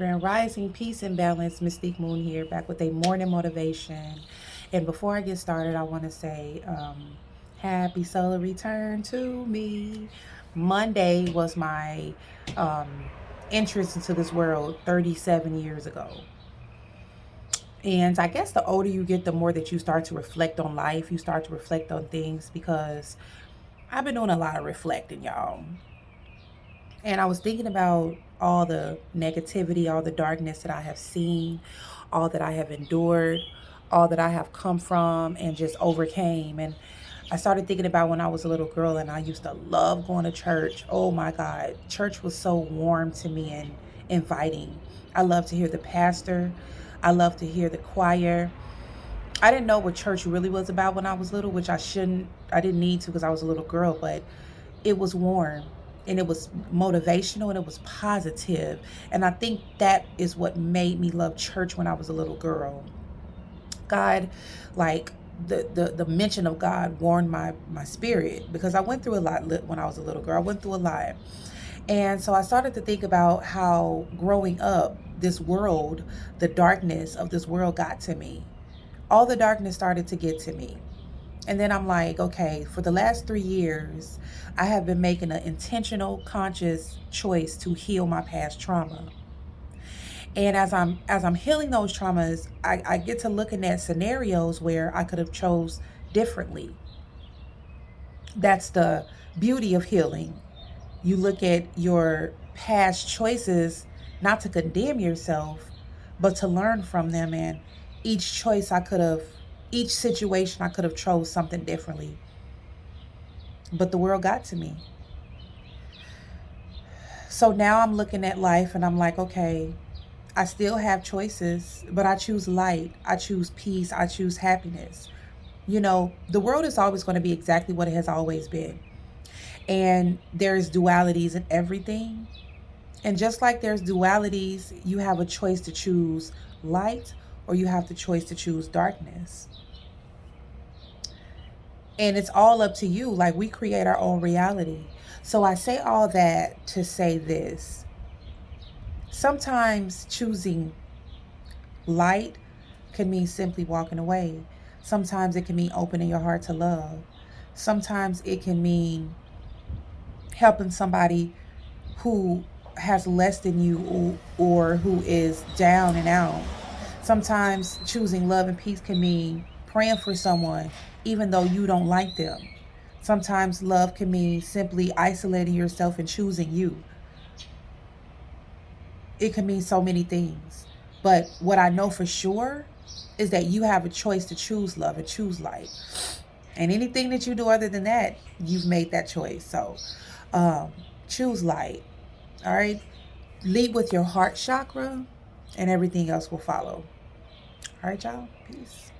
Grand Rising, peace and balance. Mystique Moon here, back with a morning motivation. And before I get started, I want to say happy solar return to me. Monday was my um, entrance into this world 37 years ago. And I guess the older you get, the more that you start to reflect on life. You start to reflect on things because I've been doing a lot of reflecting, y'all. And I was thinking about all the negativity, all the darkness that I have seen, all that I have endured, all that I have come from and just overcame. And I started thinking about when I was a little girl and I used to love going to church. Oh my God, church was so warm to me and inviting. I love to hear the pastor. I love to hear the choir. I didn't know what church really was about when I was little, which I didn't need to because I was a little girl, but it was warm and it was motivational and it was positive. And I think that is what made me love church when I was a little girl. God, like the mention of God warmed my spirit because I went through a lot when I was a little girl. I went through a lot. And so I started to think about how growing up, this world, the darkness of this world got to me. All the darkness started to get to me. And then I'm like, okay, for the last 3 years, I have been making an intentional, conscious choice to heal my past trauma. And as I'm healing those traumas, I get to looking at scenarios where I could have chose differently. That's the beauty of healing. You look at your past choices not to condemn yourself, but to learn from them. And each choice I could have, each situation I could have chose something differently. But the world got to me. So now I'm looking at life and I'm like, okay, I still have choices, but I choose light. I choose peace. I choose happiness. The world is always going to be exactly what it has always been. And there's dualities in everything. And just like there's dualities, you have a choice to choose light or you have the choice to choose darkness. And it's all up to you. Like, we create our own reality. So I say all that to say this. Sometimes choosing light can mean simply walking away. Sometimes it can mean opening your heart to love. Sometimes it can mean helping somebody who has less than you or who is down and out. Sometimes choosing love and peace can mean praying for someone even though you don't like them. Sometimes love can mean simply isolating yourself and choosing you. It can mean so many things. But what I know for sure is that you have a choice to choose love and choose light. And anything that you do other than that, you've made that choice. So choose light. All right. Lead with your heart chakra and everything else will follow. All right, y'all. Peace.